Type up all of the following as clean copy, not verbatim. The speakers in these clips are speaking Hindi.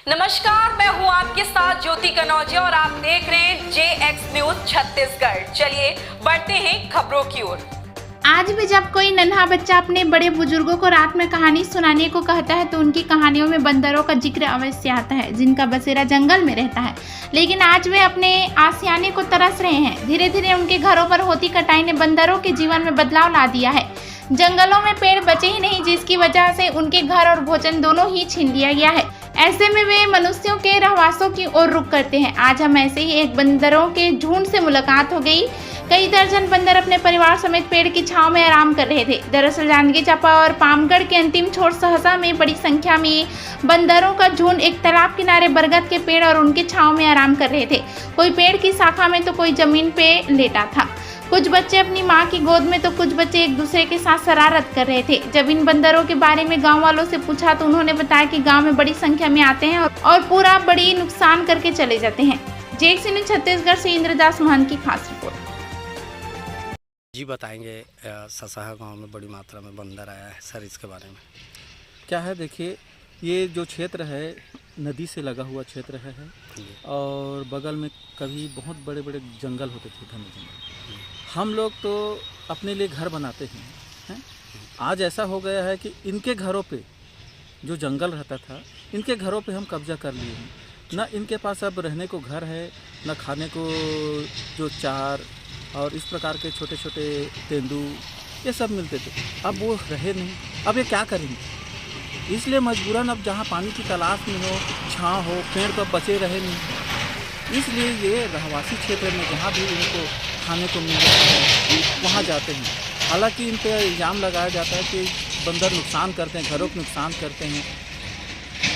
नमस्कार, मैं हूं आपके साथ ज्योति कनौजिया और आप देख रहे हैं JX न्यूज छत्तीसगढ़। चलिए बढ़ते हैं खबरों की ओर। आज भी जब कोई नन्हा बच्चा अपने बड़े बुजुर्गों को रात में कहानी सुनाने को कहता है तो उनकी कहानियों में बंदरों का जिक्र अवश्य आता है, जिनका बसेरा जंगल में रहता है। लेकिन आज वे अपने आशियाने को तरस रहे हैं। धीरे धीरे उनके घरों पर होती कटाई ने बंदरों के जीवन में बदलाव ला दिया है। जंगलों में पेड़ बचे ही नहीं, जिसकी वजह से उनके घर और भोजन दोनों ही छीन लिया गया है। ऐसे में वे मनुष्यों के रहवासों की ओर रुख करते हैं। आज हम ऐसे ही एक बंदरों के झुंड से मुलाकात हो गई। कई दर्जन बंदर अपने परिवार समेत पेड़ की छांव में आराम कर रहे थे। दरअसल जांजगीर चांपा और पामगढ़ के अंतिम छोर सहसा में बड़ी संख्या में बंदरों का झुंड एक तालाब किनारे बरगद के पेड़ और उनके छांव में आराम कर रहे थे। कोई पेड़ की शाखा में तो कोई जमीन पे लेटा था। कुछ बच्चे अपनी मां की गोद में तो कुछ बच्चे एक दूसरे के साथ शरारत कर रहे थे। जब इन बंदरों के बारे में गांव वालों से पूछा तो उन्होंने बताया कि गांव में बड़ी संख्या में आते हैं और पूरा बड़ी नुकसान करके चले जाते हैं। JX न्यूज छत्तीसगढ़ से इंद्रदास महंत की खास रिपोर्ट। जी बताएंगे, ससाहा गांव में बड़ी मात्रा में बंदर आया है सर, इसके बारे में क्या है। देखिए, ये जो क्षेत्र है नदी से लगा हुआ क्षेत्र है और बगल में कभी बहुत बड़े बड़े जंगल होते थे, घने जंगल। हम लोग तो अपने लिए घर बनाते हैं। आज ऐसा हो गया है कि इनके घरों पे जो जंगल रहता था, इनके घरों पे हम कब्जा कर लिए हैं। ना इनके पास अब रहने को घर है, ना खाने को जो चार और इस प्रकार के छोटे छोटे तेंदू ये सब मिलते थे। अब वो रहे नहीं। अब ये क्या करेंगे? इसलिए मजबूरन अब जहाँ पानी की तलाश में हो, छाँव हो, पेड़ तो बचे रहे नहीं, इसलिए ये रहवासी क्षेत्र में जहाँ भी इनको खाने को मिल जाता है वहाँ जाते हैं। हालांकि इन पर इल्ज़ाम लगाया जाता है कि बंदर नुकसान करते हैं, घरों को नुकसान करते हैं,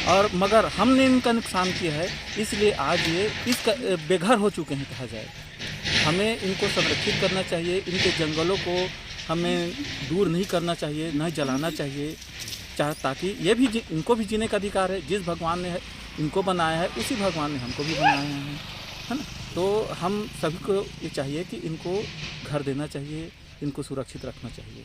और मगर हमने इनका नुकसान किया है, इसलिए आज ये इसका बेघर हो चुके हैं कहा जाए। हमें इनको संरक्षित करना चाहिए। इनके जंगलों को हमें दूर नहीं करना चाहिए, न जलाना चाहिए, ताकि ये भी इनको भी जीने का अधिकार है। जिस भगवान ने इनको बनाया है उसी भगवान ने हमको भी बनाया है ना। तो हम सभी को ये चाहिए कि इनको घर देना चाहिए, इनको सुरक्षित रखना चाहिए।